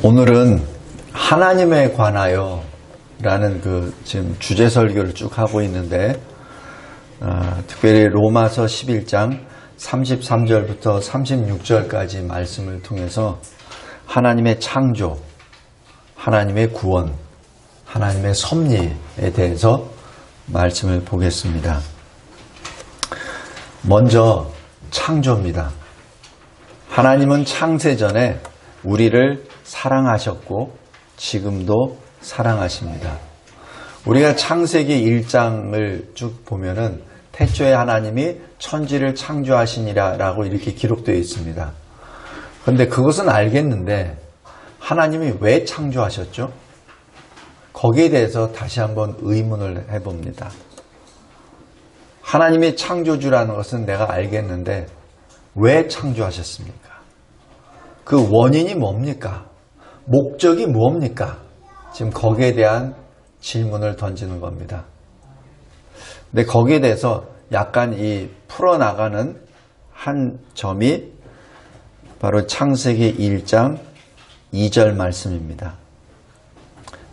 오늘은 하나님에 관하여 라는 지금 주제 설교를 쭉 하고 있는데, 특별히 로마서 11장 33절부터 36절까지 말씀을 통해서 하나님의 창조, 하나님의 구원, 하나님의 섭리에 대해서 말씀을 보겠습니다. 먼저 창조입니다. 하나님은 창세전에 우리를 사랑하셨고 지금도 사랑하십니다. 우리가 창세기 1장을 쭉 보면은 태초에 하나님이 천지를 창조하시니라 라고 이렇게 기록되어 있습니다. 그런데 그것은 알겠는데 하나님이 왜 창조하셨죠? 거기에 대해서 다시 한번 의문을 해봅니다. 하나님이 창조주라는 것은 내가 알겠는데 왜 창조하셨습니까? 그 원인이 뭡니까? 목적이 뭡니까? 지금 거기에 대한 질문을 던지는 겁니다. 근데 거기에 대해서 약간 풀어나가는 한 점이 바로 창세기 1장 2절 말씀입니다.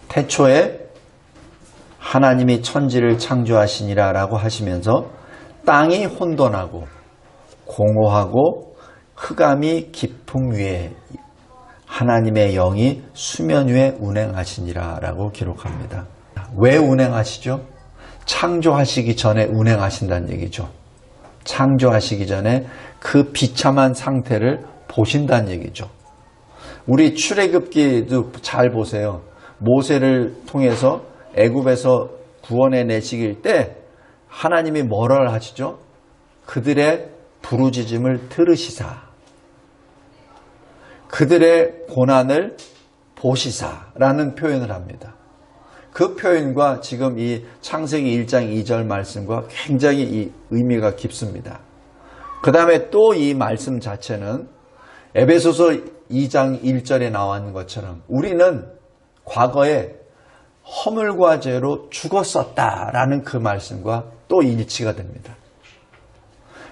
태초에 하나님이 천지를 창조하시니라 라고 하시면서 땅이 혼돈하고 공허하고 흑암이 깊음 위에 하나님의 영이 수면 위에 운행하시니라 라고 기록합니다. 왜 운행하시죠? 창조하시기 전에 운행하신다는 얘기죠. 창조하시기 전에 그 비참한 상태를 보신다는 얘기죠. 우리 출애굽기도 잘 보세요. 모세를 통해서 애굽에서 구원해 내시길 때 하나님이 뭐를 하시죠? 그들의 부르짖음을 들으시사 그들의 고난을 보시사라는 표현을 합니다. 그 표현과 지금 이 창세기 1장 2절 말씀과 굉장히 의미가 깊습니다. 그 다음에 또 이 말씀 자체는 에베소서 2장 1절에 나온 것처럼 우리는 과거에 허물과 죄로 죽었었다라는 그 말씀과 또 일치가 됩니다.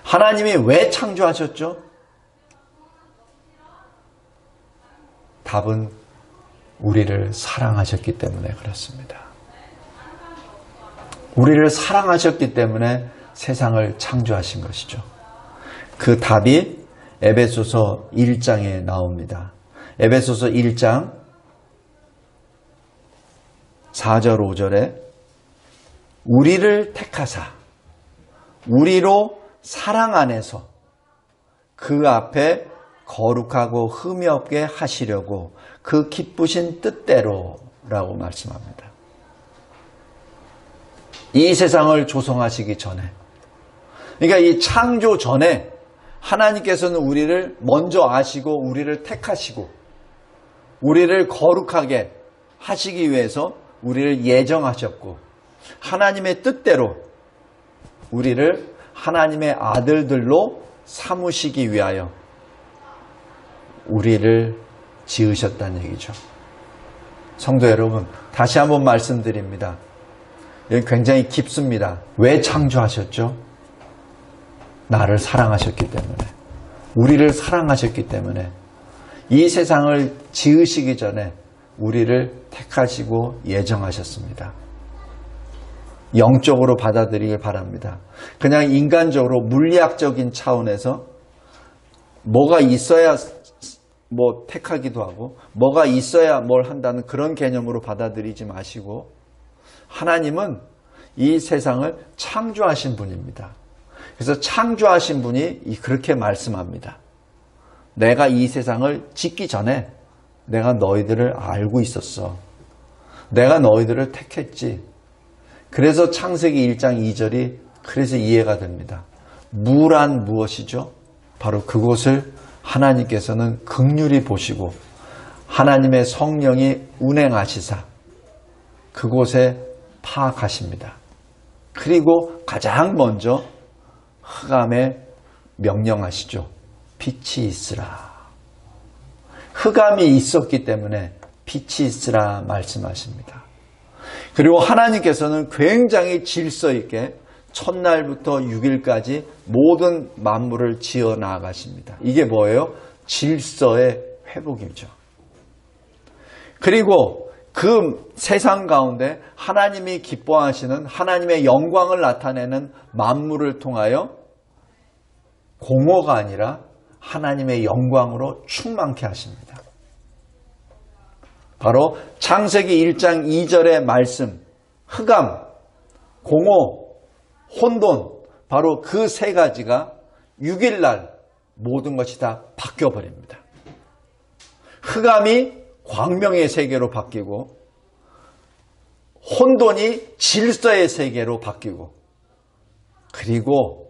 하나님이 왜 창조하셨죠? 답은 우리를 사랑하셨기 때문에 그렇습니다. 우리를 사랑하셨기 때문에 세상을 창조하신 것이죠. 그 답이 에베소서 1장에 나옵니다. 에베소서 1장 4절 5절에 우리를 택하사 우리로 사랑 안에서 그 앞에 거룩하고 흠이 없게 하시려고 그 기쁘신 뜻대로 라고 말씀합니다. 이 세상을 조성하시기 전에, 그러니까 이 창조 전에 하나님께서는 우리를 먼저 아시고 우리를 택하시고 우리를 거룩하게 하시기 위해서 우리를 예정하셨고 하나님의 뜻대로 우리를 하나님의 아들들로 삼으시기 위하여 우리를 지으셨다는 얘기죠. 성도 여러분, 다시 한번 말씀드립니다. 여기 굉장히 깊습니다. 왜 창조하셨죠? 나를 사랑하셨기 때문에, 우리를 사랑하셨기 때문에 이 세상을 지으시기 전에 우리를 택하시고 예정하셨습니다. 영적으로 받아들이길 바랍니다. 그냥 인간적으로 물리학적인 차원에서 뭐가 있어야 택하기도 하고 뭐가 있어야 뭘 한다는 그런 개념으로 받아들이지 마시고 하나님은 이 세상을 창조하신 분입니다. 그래서 창조하신 분이 그렇게 말씀합니다. 내가 이 세상을 짓기 전에 내가 너희들을 알고 있었어. 내가 너희들을 택했지. 그래서 창세기 1장 2절이 그래서 이해가 됩니다. 무란 무엇이죠? 바로 그곳을 하나님께서는 긍휼히 보시고 하나님의 성령이 운행하시사 그곳에 파악하십니다. 그리고 가장 먼저 흑암에 명령하시죠. 빛이 있으라. 흑암이 있었기 때문에 빛이 있으라 말씀하십니다. 그리고 하나님께서는 굉장히 질서 있게 첫날부터 6일까지 모든 만물을 지어 나가십니다. 이게 뭐예요? 질서의 회복이죠. 그리고 그 세상 가운데 하나님이 기뻐하시는 하나님의 영광을 나타내는 만물을 통하여 공허가 아니라 하나님의 영광으로 충만케 하십니다. 바로 창세기 1장 2절의 말씀, 흑암, 공허, 혼돈, 바로 그 세 가지가 6일날 모든 것이 다 바뀌어버립니다. 흑암이 광명의 세계로 바뀌고 혼돈이 질서의 세계로 바뀌고 그리고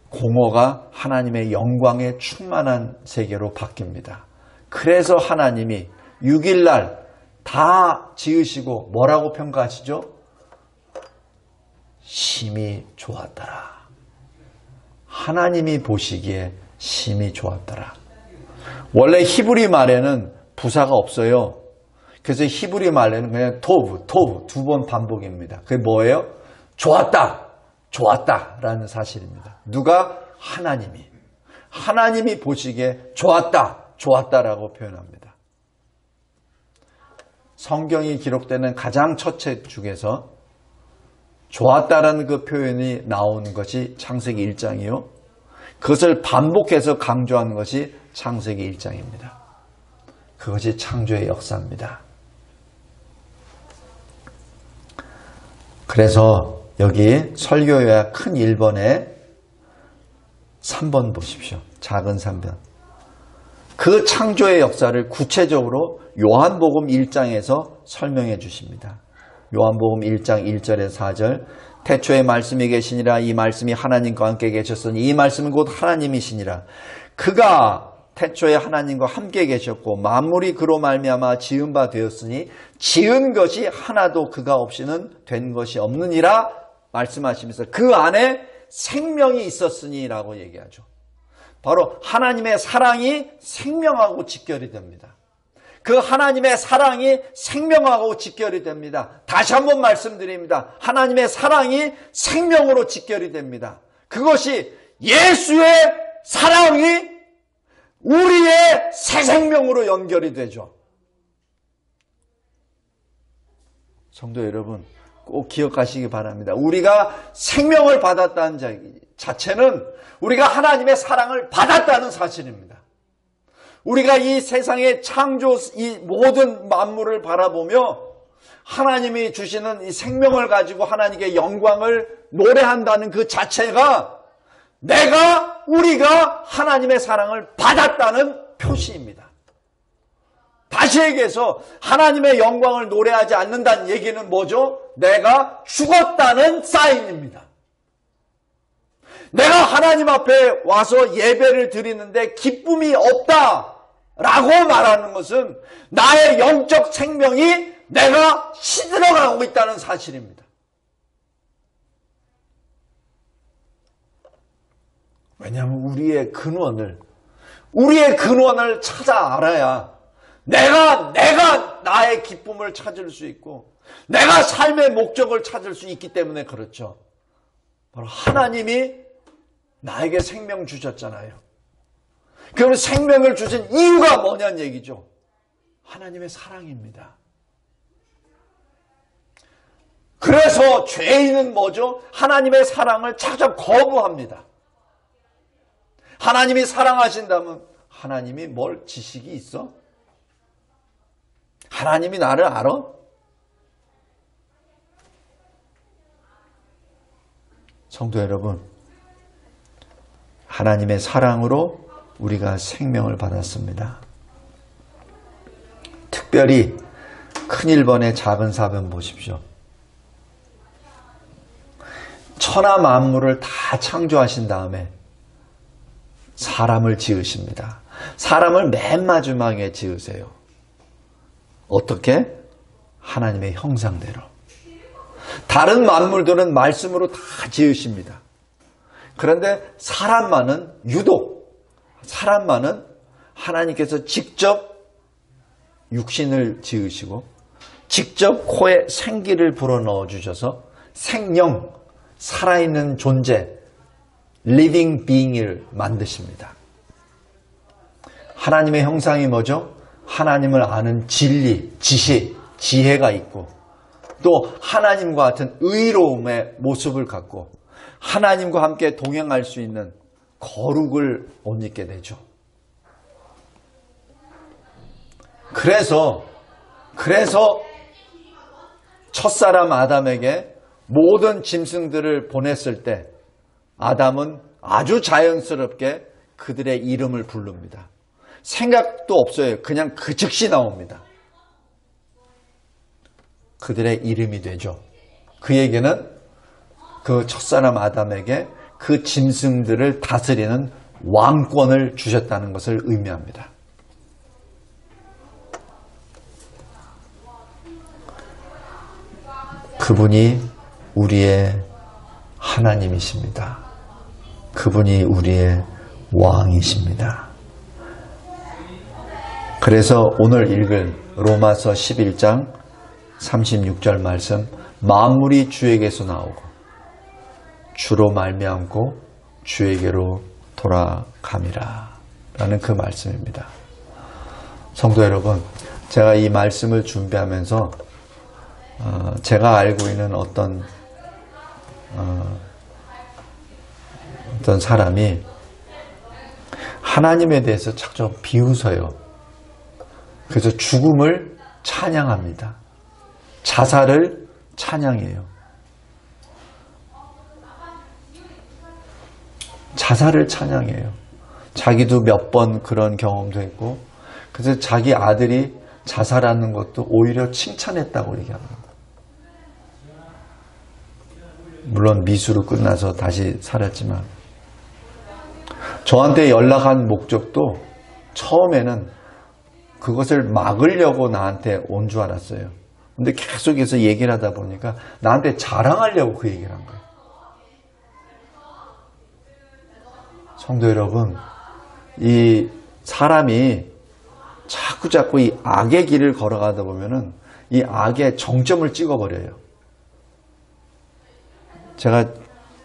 공허가 하나님의 영광에 충만한 세계로 바뀝니다. 그래서 하나님이 6일날 다 지으시고 뭐라고 평가하시죠? 심히 좋았더라. 하나님이 보시기에 심히 좋았더라. 원래 히브리 말에는 부사가 없어요. 그래서 히브리 말에는 그냥 토브 두 번 반복입니다. 그게 뭐예요? 좋았다, 좋았다라는 사실입니다. 누가? 하나님이 보시기에 좋았다, 좋았다라고 표현합니다. 성경이 기록되는 가장 첫 책 중에서 좋았다라는 그 표현이 나오는 것이 창세기 1장이요. 그것을 반복해서 강조하는 것이 창세기 1장입니다. 그것이 창조의 역사입니다. 그래서 여기 설교요약 큰 1번에 3번 보십시오. 작은 3번. 그 창조의 역사를 구체적으로 요한복음 1장에서 설명해 주십니다. 요한복음 1장 1절에서 4절 태초에 말씀이 계시니라 이 말씀이 하나님과 함께 계셨으니 이 말씀은 곧 하나님이시니라. 그가 태초에 하나님과 함께 계셨고 만물이 그로 말미암아 지은 바 되었으니 지은 것이 하나도 그가 없이는 된 것이 없느니라 말씀하시면서 그 안에 생명이 있었으니 라고 얘기하죠. 바로 하나님의 사랑이 생명하고 직결이 됩니다. 그 하나님의 사랑이 생명하고 직결이 됩니다. 다시 한번 말씀드립니다. 하나님의 사랑이 생명으로 직결이 됩니다. 그것이 예수의 사랑이 우리의 새 생명으로 연결이 되죠. 성도 여러분, 꼭 기억하시기 바랍니다. 우리가 생명을 받았다는 자체는 우리가 하나님의 사랑을 받았다는 사실입니다. 우리가 이 세상의 창조, 이 모든 만물을 바라보며 하나님이 주시는 이 생명을 가지고 하나님께 영광을 노래한다는 그 자체가 우리가 하나님의 사랑을 받았다는 표시입니다. 다시 얘기해서 하나님의 영광을 노래하지 않는다는 얘기는 뭐죠? 내가 죽었다는 사인입니다. 내가 하나님 앞에 와서 예배를 드리는데 기쁨이 없다라고 말하는 것은 나의 영적 생명이 내가 시들어가고 있다는 사실입니다. 왜냐하면 우리의 근원을 찾아 알아야 내가 나의 기쁨을 찾을 수 있고 내가 삶의 목적을 찾을 수 있기 때문에 그렇죠. 바로 하나님이 나에게 생명 주셨잖아요. 그럼 생명을 주신 이유가 뭐냐는 얘기죠. 하나님의 사랑입니다. 그래서 죄인은 뭐죠? 하나님의 사랑을 찾아 거부합니다. 하나님이 사랑하신다면 하나님이 뭘 지식이 있어? 하나님이 나를 알아? 성도 여러분, 하나님의 사랑으로 우리가 생명을 받았습니다. 특별히 큰 1번에 작은 4번 보십시오. 천하 만물을 다 창조하신 다음에 사람을 지으십니다. 사람을 맨 마지막에 지으세요. 어떻게? 하나님의 형상대로. 다른 만물들은 말씀으로 다 지으십니다. 그런데 사람만은 하나님께서 직접 육신을 지으시고 직접 코에 생기를 불어넣어 주셔서 생명, 살아있는 존재, living being을 만드십니다. 하나님의 형상이 뭐죠? 하나님을 아는 진리, 지식, 지혜가 있고 또 하나님과 같은 의로움의 모습을 갖고 하나님과 함께 동행할 수 있는 거룩을 옷 입게 되죠. 그래서 첫사람 아담에게 모든 짐승들을 보냈을 때 아담은 아주 자연스럽게 그들의 이름을 부릅니다. 생각도 없어요. 그냥 그 즉시 나옵니다. 그들의 이름이 되죠. 그에게는 그 첫사람 아담에게 그 짐승들을 다스리는 왕권을 주셨다는 것을 의미합니다. 그분이 우리의 하나님이십니다. 그분이 우리의 왕이십니다. 그래서 오늘 읽을 로마서 11장 36절 말씀, 만물이 주에게서 나오고 주로 말미암고 주에게로 돌아감이라 라는 그 말씀입니다. 성도 여러분, 제가 이 말씀을 준비하면서 제가 알고 있는 어떤 사람이 하나님에 대해서 자꾸 비웃어요. 그래서 죽음을 찬양합니다. 자살을 찬양해요. 자살을 찬양해요. 자기도 몇 번 그런 경험도 했고, 그래서 자기 아들이 자살하는 것도 오히려 칭찬했다고 얘기합니다. 물론 미수로 끝나서 다시 살았지만, 저한테 연락한 목적도 처음에는 그것을 막으려고 나한테 온 줄 알았어요. 근데 계속해서 얘기를 하다 보니까 나한테 자랑하려고 그 얘기를 한 거예요. 성도 여러분, 이 사람이 자꾸 이 악의 길을 걸어가다 보면은 이 악의 정점을 찍어버려요. 제가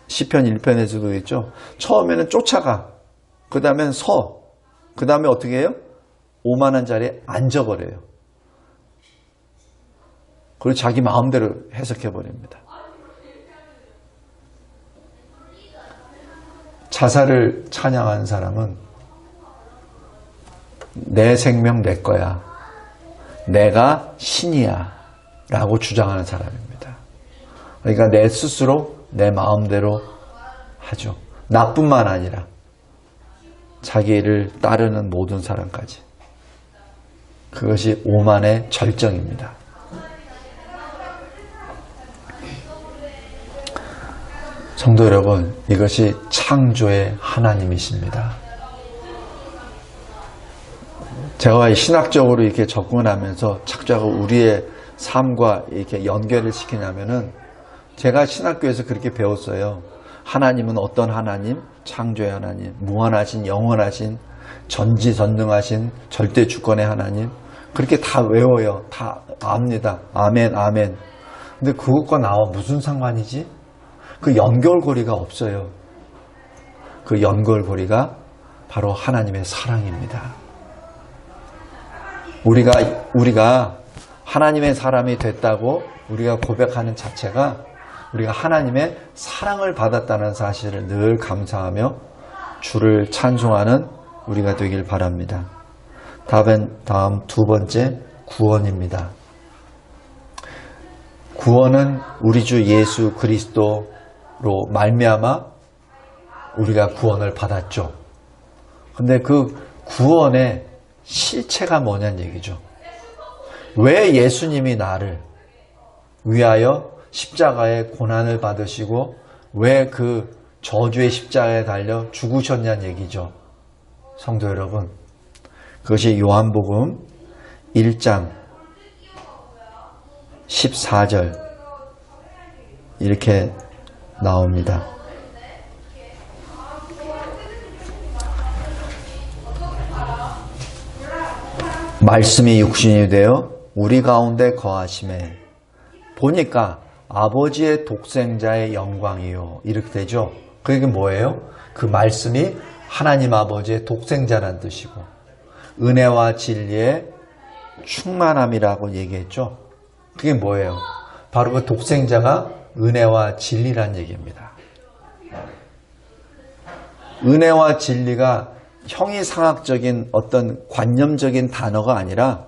시편 1편에서도 했죠. 처음에는 쫓아가. 그 다음엔 서. 그 다음에 어떻게 해요? 오만한 자리에 앉아버려요. 그리고 자기 마음대로 해석해버립니다. 자살을 찬양한 사람은 내 생명 내 거야. 내가 신이야. 라고 주장하는 사람입니다. 그러니까 내 스스로 내 마음대로 하죠. 나뿐만 아니라 자기를 따르는 모든 사람까지. 그것이 오만의 절정입니다. 성도 여러분, 이것이 창조의 하나님이십니다. 제가 신학적으로 이렇게 접근하면서 자꾸 우리의 삶과 이렇게 연결을 시키냐면은 제가 신학교에서 그렇게 배웠어요. 하나님은 어떤 하나님? 창조의 하나님, 무한하신, 영원하신, 전지전능하신, 절대 주권의 하나님. 그렇게 다 외워요. 다 압니다. 아멘, 아멘. 근데 그것과 나와 무슨 상관이지? 그 연결고리가 없어요. 그 연결고리가 바로 하나님의 사랑입니다. 우리가 하나님의 사람이 됐다고 우리가 고백하는 자체가 우리가 하나님의 사랑을 받았다는 사실을 늘 감사하며 주를 찬송하는 우리가 되길 바랍니다. 다음 두 번째, 구원입니다. 구원은 우리 주 예수 그리스도로 말미암아 우리가 구원을 받았죠. 근데 그 구원의 실체가 뭐냐는 얘기죠. 왜 예수님이 나를 위하여 십자가의 고난을 받으시고 왜 그 저주의 십자가에 달려 죽으셨냐는 얘기죠. 성도 여러분, 그것이 요한복음 1장 14절 이렇게 나옵니다. 말씀이 육신이 되어 우리 가운데 거하심에 보니까 아버지의 독생자의 영광이요. 이렇게 되죠. 그게 뭐예요? 그 말씀이 하나님 아버지의 독생자라는 뜻이고 은혜와 진리의 충만함이라고 얘기했죠. 그게 뭐예요? 바로 그 독생자가 은혜와 진리란 얘기입니다. 은혜와 진리가 형이상학적인 어떤 관념적인 단어가 아니라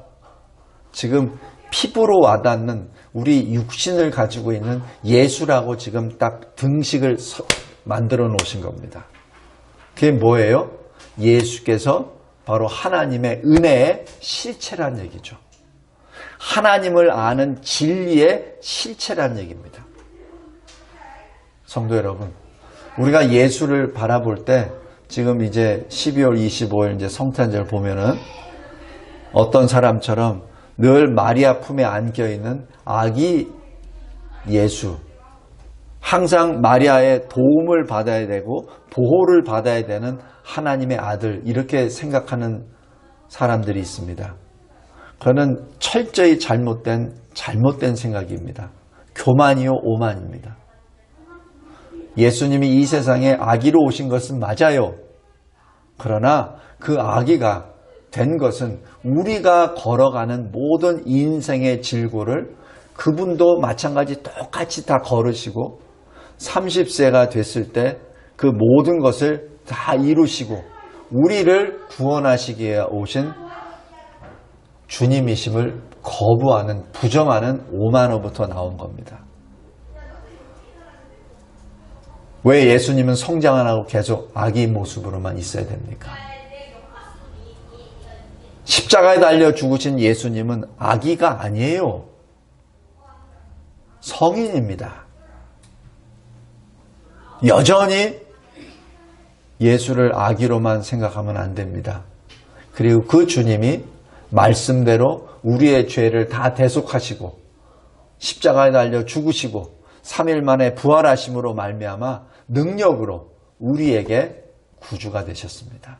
지금 피부로 와닿는 우리 육신을 가지고 있는 예수라고 지금 딱 등식을 만들어 놓으신 겁니다. 그게 뭐예요? 예수께서 바로 하나님의 은혜의 실체란 얘기죠. 하나님을 아는 진리의 실체란 얘기입니다. 성도 여러분, 우리가 예수를 바라볼 때 지금 이제 12월 25일 이제 성탄절 보면은 어떤 사람처럼 늘 마리아 품에 안겨 있는 아기 예수, 항상 마리아의 도움을 받아야 되고 보호를 받아야 되는 하나님의 아들, 이렇게 생각하는 사람들이 있습니다. 그거는 철저히 잘못된 생각입니다. 교만이요 오만입니다. 예수님이 이 세상에 아기로 오신 것은 맞아요. 그러나 그 아기가 된 것은 우리가 걸어가는 모든 인생의 질고를 그분도 마찬가지 똑같이 다 걸으시고 30세가 됐을 때 그 모든 것을 다 이루시고 우리를 구원하시기에 오신 주님이심을 거부하는, 부정하는 오만으로부터 나온 겁니다. 왜 예수님은 성장 안 하고 계속 아기 모습으로만 있어야 됩니까? 십자가에 달려 죽으신 예수님은 아기가 아니에요. 성인입니다. 여전히 예수를 아기로만 생각하면 안 됩니다. 그리고 그 주님이 말씀대로 우리의 죄를 다 대속하시고 십자가에 달려 죽으시고 3일 만에 부활하심으로 말미암아 능력으로 우리에게 구주가 되셨습니다.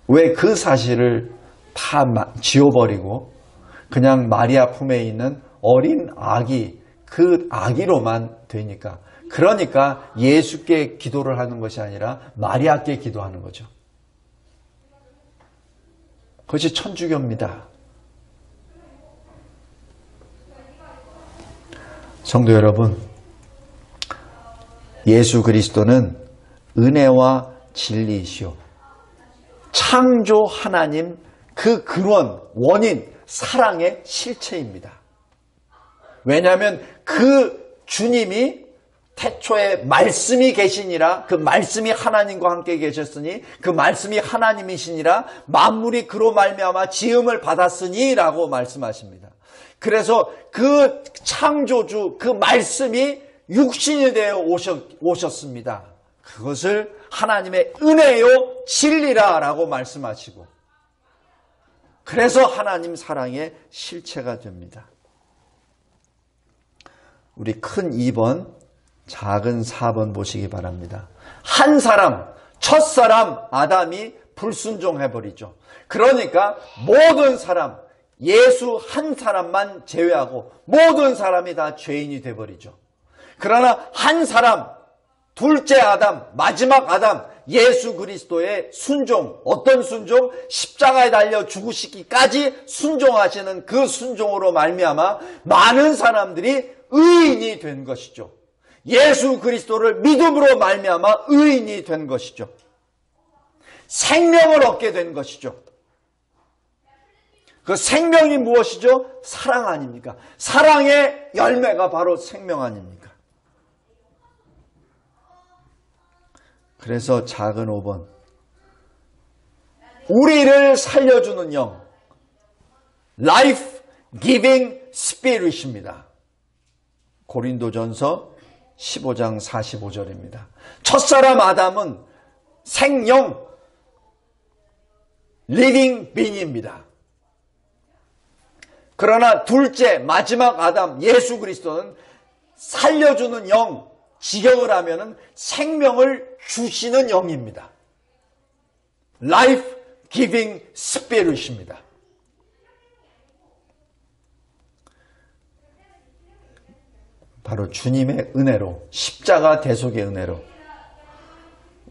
왜 그 사실을 다 지워버리고 그냥 마리아 품에 있는 어린 아기, 그 아기로만 되니까, 그러니까 예수께 기도를 하는 것이 아니라 마리아께 기도하는 거죠. 그것이 천주교입니다. 성도 여러분, 예수 그리스도는 은혜와 진리이시오. 창조 하나님 그 근원, 원인, 사랑의 실체입니다. 왜냐하면 그 주님이 태초에 말씀이 계시니라, 그 말씀이 하나님과 함께 계셨으니 그 말씀이 하나님이시니라 만물이 그로 말미암아 지음을 받았으니 라고 말씀하십니다. 그래서 그 창조주, 그 말씀이 육신이 되어 오셨습니다. 그것을 하나님의 은혜요 진리라 라고 말씀하시고, 그래서 하나님 사랑의 실체가 됩니다. 우리 큰 2번, 작은 4번 보시기 바랍니다. 한 사람, 첫사람 아담이 불순종해버리죠. 그러니까 모든 사람, 예수 한 사람만 제외하고 모든 사람이 다 죄인이 돼버리죠. 그러나 한 사람, 둘째 아담, 마지막 아담, 예수 그리스도의 순종, 어떤 순종? 십자가에 달려 죽으시기까지 순종하시는 그 순종으로 말미암아 많은 사람들이 의인이 된 것이죠. 예수 그리스도를 믿음으로 말미암아 의인이 된 것이죠. 생명을 얻게 된 것이죠. 그 생명이 무엇이죠? 사랑 아닙니까? 사랑의 열매가 바로 생명 아닙니까? 그래서 작은 5번, 우리를 살려주는 영, Life Giving Spirit입니다. 고린도전서 15장 45절입니다. 첫사람 아담은 생영, Living Being입니다. 그러나 둘째, 마지막 아담, 예수 그리스도는 살려주는 영, 직역을 하면은 생명을 주시는 영입니다. Life Giving Spirit입니다. 바로 주님의 은혜로, 십자가 대속의 은혜로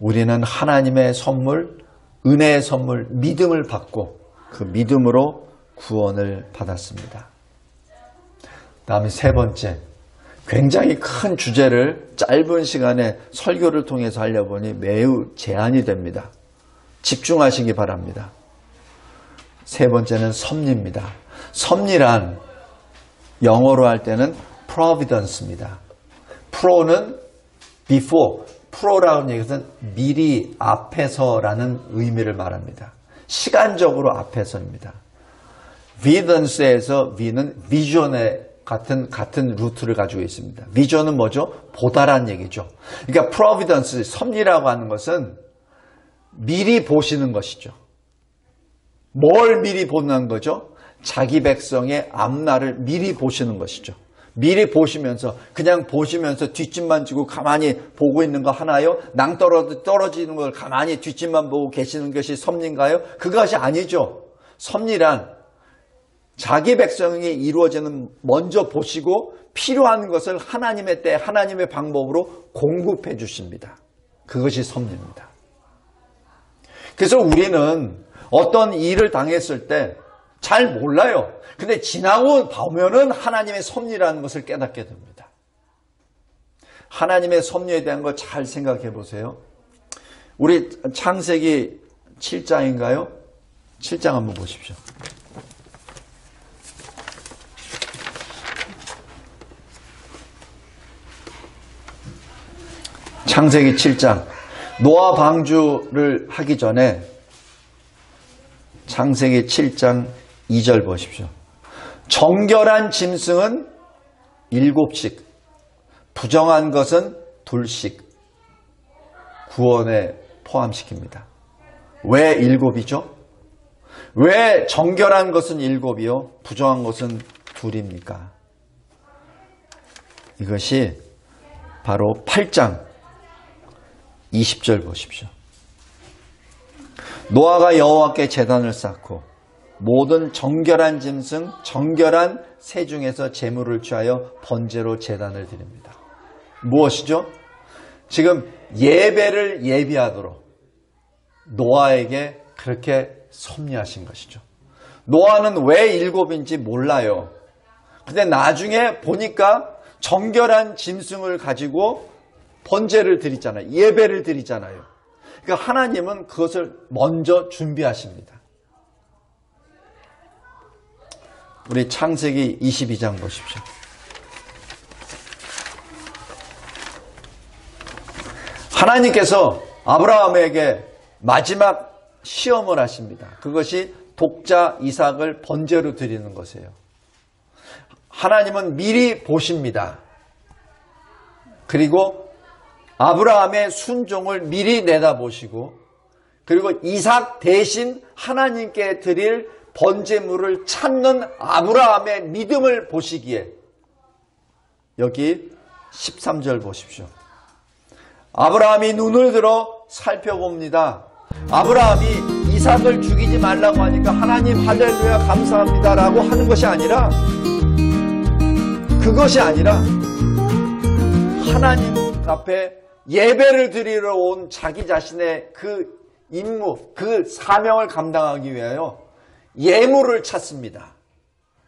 우리는 하나님의 선물, 은혜의 선물, 믿음을 받고 그 믿음으로 구원을 받았습니다. 다음에 세 번째, 굉장히 큰 주제를 짧은 시간에 설교를 통해서 하려보니 매우 제한이 됩니다. 집중하시기 바랍니다. 세 번째는 섭리입니다. 섭리란 영어로 할 때는 providence입니다. pro는 before, pro라는 얘기는 미리, 앞에서라는 의미를 말합니다. 시간적으로 앞에서입니다. vidence에서 v는 vision의 같은 루트를 가지고 있습니다. vision은 뭐죠? 보다란 얘기죠. 그러니까 providence, 섭리라고 하는 것은 미리 보시는 것이죠. 뭘 미리 보는 거죠? 자기 백성의 앞날을 미리 보시는 것이죠. 미리 보시면서, 그냥 보시면서 뒷짐만 지고 가만히 보고 있는 거 하나요? 떨어지는 걸 가만히 뒷짐만 보고 계시는 것이 섭리인가요? 그것이 아니죠. 섭리란 자기 백성이 이루어지는 먼저 보시고 필요한 것을 하나님의 때, 하나님의 방법으로 공급해 주십니다. 그것이 섭리입니다. 그래서 우리는 어떤 일을 당했을 때 잘 몰라요. 근데 지나고 보면은 하나님의 섭리라는 것을 깨닫게 됩니다. 하나님의 섭리에 대한 거 잘 생각해 보세요. 우리 창세기 7장인가요? 7장 한번 보십시오. 창세기 7장. 노아 방주를 하기 전에 창세기 7장 2절 보십시오. 정결한 짐승은 7씩, 부정한 것은 2씩 구원에 포함시킵니다. 왜 7이죠? 왜 정결한 것은 7이요? 부정한 것은 2입니까? 이것이 바로 8장 20절 보십시오. 노아가 여호와께 제단을 쌓고 모든 정결한 짐승, 정결한 새 중에서 제물을 취하여 번제로 제단을 드립니다. 무엇이죠? 지금 예배를 예비하도록 노아에게 그렇게 섭리하신 것이죠. 노아는 왜 7인지 몰라요. 근데 나중에 보니까 정결한 짐승을 가지고 번제를 드리잖아요. 예배를 드리잖아요. 그러니까 하나님은 그것을 먼저 준비하십니다. 우리 창세기 22장 보십시오. 하나님께서 아브라함에게 마지막 시험을 하십니다. 그것이 독자 이삭을 번제로 드리는 것이에요. 하나님은 미리 보십니다. 그리고 아브라함의 순종을 미리 내다보시고, 그리고 이삭 대신 하나님께 드릴 번제물을 찾는 아브라함의 믿음을 보시기에, 여기 13절 보십시오. 아브라함이 눈을 들어 살펴봅니다. 아브라함이 이삭을 죽이지 말라고 하니까 하나님 할렐루야 감사합니다 라고 하는 것이 아니라, 그것이 아니라 하나님 앞에 예배를 드리러 온 자기 자신의 그 임무, 그 사명을 감당하기 위하여 예물을 찾습니다.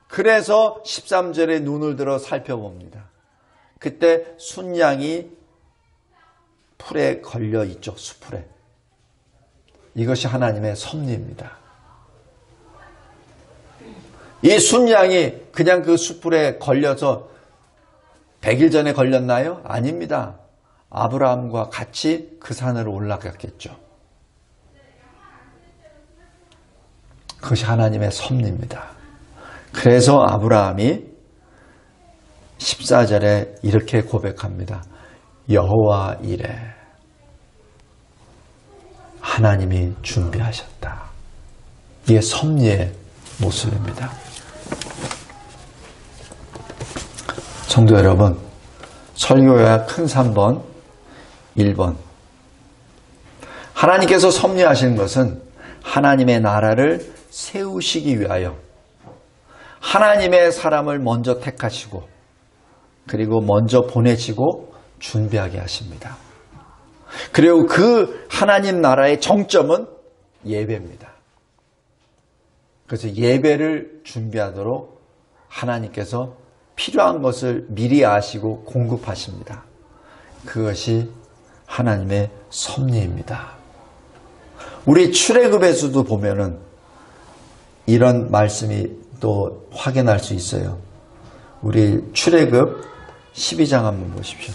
그래서 13절에 눈을 들어 살펴봅니다. 그때 순양이 풀에 걸려 있죠. 수풀에. 이것이 하나님의 섭리입니다. 이 순양이 그냥 그 수풀에 걸려서 100일 전에 걸렸나요? 아닙니다. 아브라함과 같이 그 산으로 올라갔겠죠. 그것이 하나님의 섭리입니다. 그래서 아브라함이 14절에 이렇게 고백합니다. 여호와 이레, 하나님이 준비하셨다. 이게 섭리의 모습입니다. 성도 여러분, 설교의 큰 3번, 1번. 하나님께서 섭리하시는 것은 하나님의 나라를 세우시기 위하여 하나님의 사람을 먼저 택하시고 그리고 먼저 보내시고 준비하게 하십니다. 그리고 그 하나님 나라의 정점은 예배입니다. 그래서 예배를 준비하도록 하나님께서 필요한 것을 미리 아시고 공급하십니다. 그것이 하나님의 섭리입니다. 우리 출애굽에서도 보면은 이런 말씀이 또 확인할 수 있어요. 우리 출애굽 12장 한번 보십시오.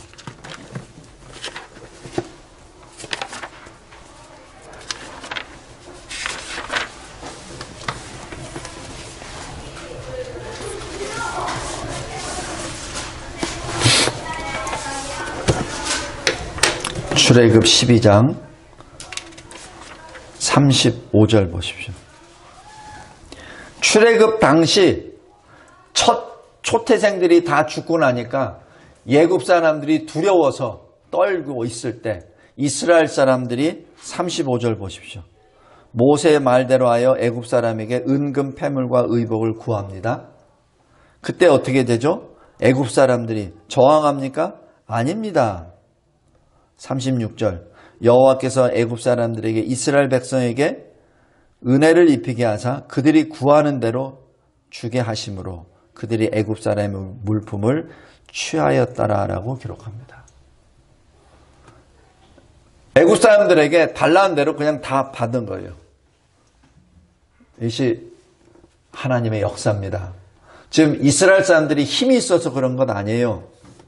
출애굽 12장 35절 보십시오. 출애굽 당시 첫 초태생들이 다 죽고 나니까 예굽 사람들이 두려워서 떨고 있을 때 이스라엘 사람들이 35절 보십시오. 모세의 말대로 하여 애굽 사람에게 은금 패물과 의복을 구합니다. 그때 어떻게 되죠? 애굽 사람들이 저항합니까? 아닙니다. 36절 여호와께서 애굽 사람들에게 이스라엘 백성에게 은혜를 입히게 하사 그들이 구하는 대로 주게 하심으로 그들이 애굽 사람의 물품을 취하였다라고 기록합니다. 애굽 사람들에게 달라는 대로 그냥 다 받은 거예요. 이것이 하나님의 역사입니다. 지금 이스라엘 사람들이 힘이 있어서 그런 것 아니에요.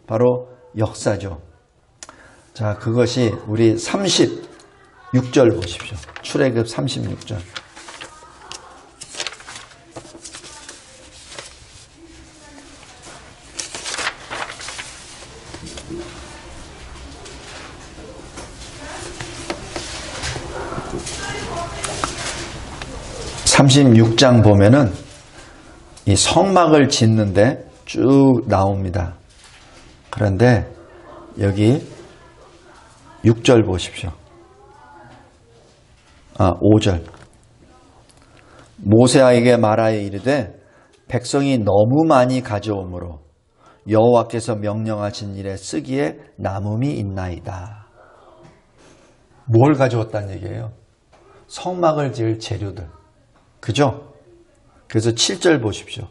바로 역사죠. 자, 그것이 우리 36절 보십시오. 출애굽 36절. (36장) 보면은 이 성막을 짓는데 쭉 나옵니다. 그런데 여기 6절 보십시오. 5절. 모세에게 말하여 이르되 백성이 너무 많이 가져오므로 여호와께서 명령하신 일에 쓰기에 남음이 있나이다. 뭘 가져왔다는 얘기예요? 성막을 지을 재료들. 그죠? 그래서 7절 보십시오.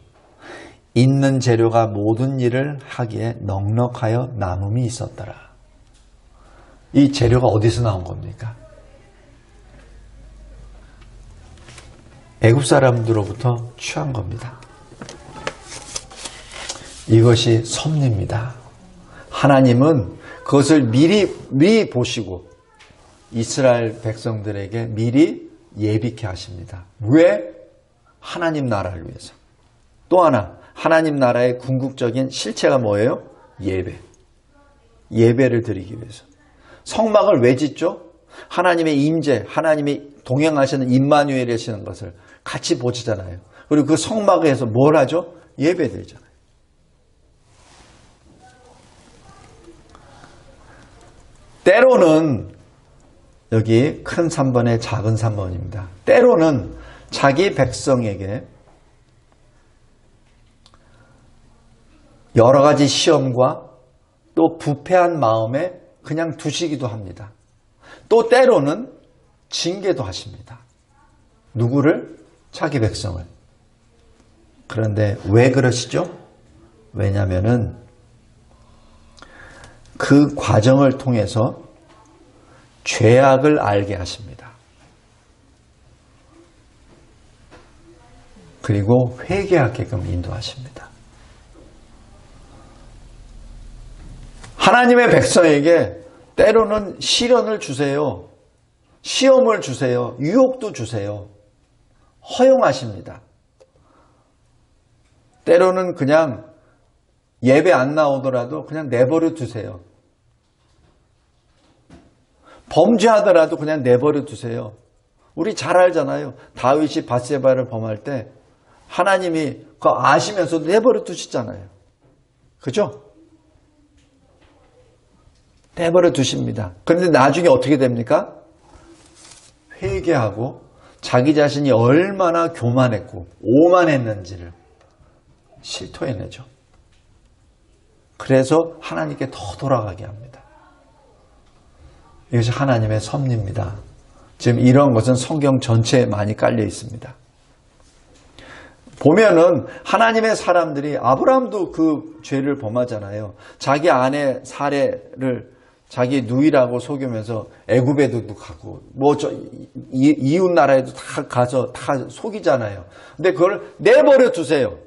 있는 재료가 모든 일을 하기에 넉넉하여 남음이 있었더라. 이 재료가 어디서 나온 겁니까? 애굽 사람들로부터 취한 겁니다. 이것이 섭리입니다. 하나님은 그것을 미리 보시고 이스라엘 백성들에게 미리 예비케 하십니다. 왜? 하나님 나라를 위해서. 또 하나, 하나님 나라의 궁극적인 실체가 뭐예요? 예배. 예배를 드리기 위해서. 성막을 왜 짓죠? 하나님의 임재, 하나님이 동행하시는 임마누엘이시는 것을 같이 보시잖아요. 그리고 그 성막에서 뭘 하죠? 예배 드리잖아요. 때로는 여기 큰 3번에 작은 3번입니다. 때로는 자기 백성에게 여러 가지 시험과 또 부패한 마음에 그냥 두시기도 합니다. 또 때로는 징계도 하십니다. 누구를? 자기 백성을. 그런데 왜 그러시죠? 왜냐하면은 그 과정을 통해서 죄악을 알게 하십니다. 그리고 회개하게끔 인도하십니다. 하나님의 백성에게 때로는 시련을 주세요. 시험을 주세요. 유혹도 주세요. 허용하십니다. 때로는 그냥 예배 안 나오더라도 그냥 내버려 두세요. 범죄하더라도 그냥 내버려 두세요. 우리 잘 알잖아요. 다윗이 밧세바를 범할 때 하나님이 그거 아시면서도 내버려 두시잖아요. 그죠? 내버려 두십니다. 그런데 나중에 어떻게 됩니까? 회개하고 자기 자신이 얼마나 교만했고 오만했는지를 실토해내죠. 그래서 하나님께 더 돌아가게 합니다. 이것이 하나님의 섭리입니다. 지금 이런 것은 성경 전체에 많이 깔려 있습니다. 보면은 하나님의 사람들이, 아브라함도 그 죄를 범하잖아요. 자기 아내 사레를 자기 누이라고 속이면서 애굽에도 가고 이웃 나라에도 다 가서 다 속이잖아요. 근데 그걸 내버려 두세요.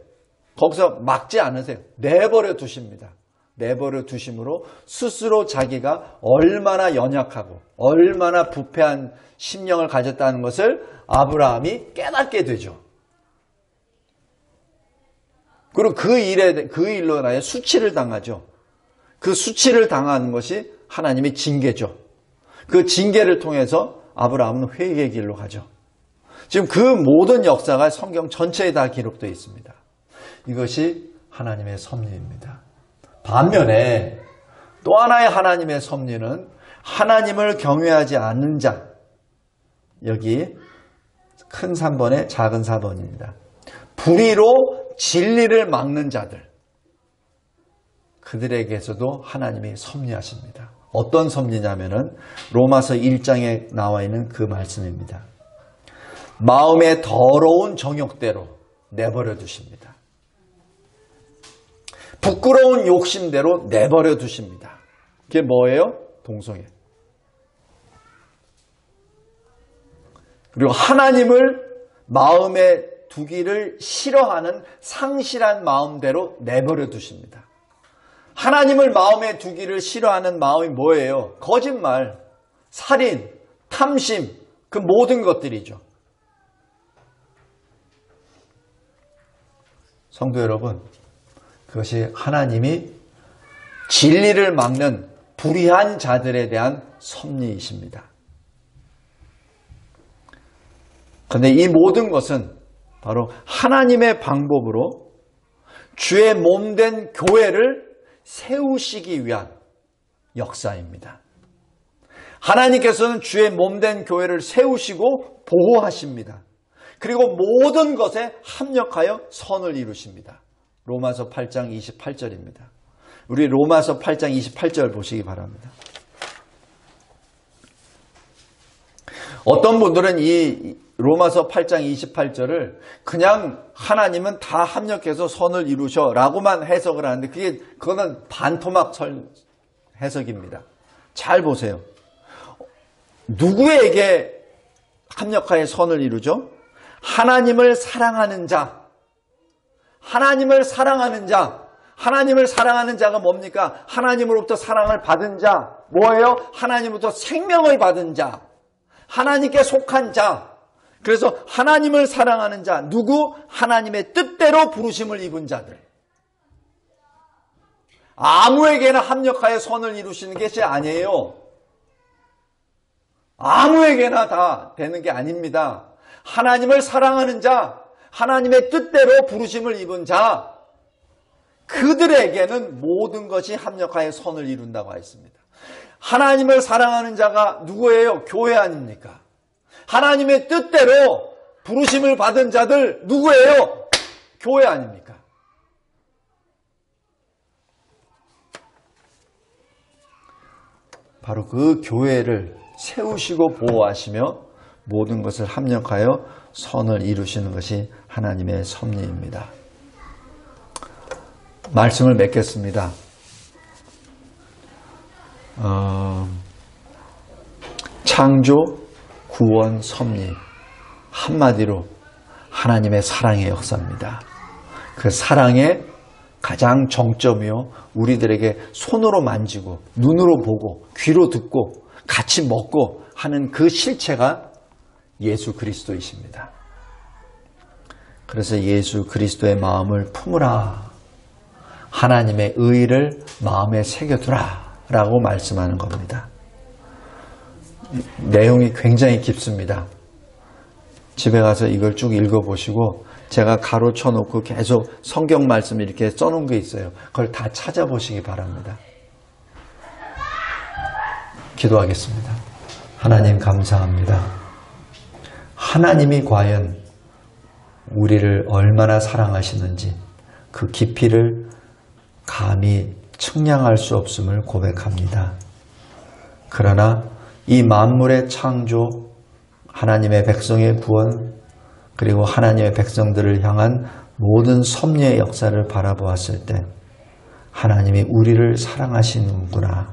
거기서 막지 않으세요. 내버려 두십니다. 내버려 두심으로 스스로 자기가 얼마나 연약하고 얼마나 부패한 심령을 가졌다는 것을 아브라함이 깨닫게 되죠. 그리고 그 일로 인하여 수치를 당하죠. 그 수치를 당하는 것이 하나님의 징계죠. 그 징계를 통해서 아브라함은 회개의 길로 가죠. 지금 그 모든 역사가 성경 전체에 다 기록되어 있습니다. 이것이 하나님의 섭리입니다. 반면에 또 하나의 하나님의 섭리는 하나님을 경외하지 않는 자, 여기 큰 3번에 작은 4번입니다. 불의로 진리를 막는 자들, 그들에게서도 하나님이 섭리하십니다. 어떤 섭리냐면은 로마서 1장에 나와 있는 그 말씀입니다. 마음의 더러운 정욕대로 내버려 두십니다. 부끄러운 욕심대로 내버려 두십니다. 그게 뭐예요? 동성애. 그리고 하나님을 마음에 두기를 싫어하는 상실한 마음대로 내버려 두십니다. 하나님을 마음에 두기를 싫어하는 마음이 뭐예요? 거짓말, 살인, 탐심, 그 모든 것들이죠. 성도 여러분, 그것이 하나님이 진리를 막는 불의한 자들에 대한 섭리이십니다. 그런데 이 모든 것은 바로 하나님의 방법으로 주의 몸된 교회를 세우시기 위한 역사입니다. 하나님께서는 주의 몸된 교회를 세우시고 보호하십니다. 그리고 모든 것에 합력하여 선을 이루십니다. 로마서 8장 28절입니다. 우리 로마서 8장 28절 보시기 바랍니다. 어떤 분들은 이 로마서 8장 28절을 그냥 하나님은 다 합력해서 선을 이루셔 라고만 해석을 하는데 그거는 반토막 해석입니다. 잘 보세요. 누구에게 합력하여 선을 이루죠? 하나님을 사랑하는 자. 하나님을 사랑하는 자. 하나님을 사랑하는 자가 뭡니까? 하나님으로부터 사랑을 받은 자. 뭐예요? 하나님으로부터 생명을 받은 자. 하나님께 속한 자. 그래서 하나님을 사랑하는 자. 누구? 하나님의 뜻대로 부르심을 입은 자들. 아무에게나 합력하여 선을 이루시는 것이 아니에요. 아무에게나 다 되는 게 아닙니다. 하나님을 사랑하는 자, 하나님의 뜻대로 부르심을 입은 자, 그들에게는 모든 것이 합력하여 선을 이룬다고 했습니다. 하나님을 사랑하는 자가 누구예요? 교회 아닙니까? 하나님의 뜻대로 부르심을 받은 자들 누구예요? 교회 아닙니까? 바로 그 교회를 세우시고 보호하시며 모든 것을 합력하여 선을 이루시는 것이 하나님의 섭리입니다. 말씀을 맺겠습니다. 창조, 구원, 섭리, 한마디로 하나님의 사랑의 역사입니다. 그 사랑의 가장 정점이요, 우리들에게 손으로 만지고 눈으로 보고 귀로 듣고 같이 먹고 하는 그 실체가 예수 그리스도이십니다. 그래서 예수 그리스도의 마음을 품으라, 하나님의 의를 마음에 새겨두라 라고 말씀하는 겁니다. 내용이 굉장히 깊습니다. 집에 가서 이걸 쭉 읽어보시고, 제가 가로쳐 놓고 계속 성경 말씀 이렇게 써놓은 게 있어요. 그걸 다 찾아보시기 바랍니다. 기도하겠습니다. 하나님 감사합니다. 하나님이 과연 우리를 얼마나 사랑하시는지 그 깊이를 감히 측량할 수 없음을 고백합니다. 그러나 이 만물의 창조, 하나님의 백성의 구원, 그리고 하나님의 백성들을 향한 모든 섭리의 역사를 바라보았을 때 하나님이 우리를 사랑하시는구나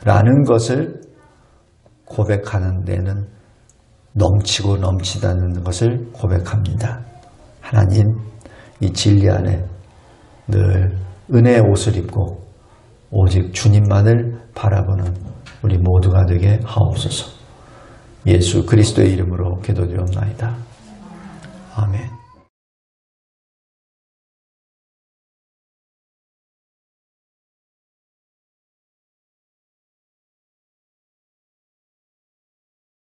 라는 것을 고백하는 데는 넘치고 넘치다는 것을 고백합니다. 하나님, 이 진리 안에 늘 은혜의 옷을 입고 오직 주님만을 바라보는 우리 모두가 되게 하옵소서. 예수 그리스도의 이름으로 기도드리옵나이다.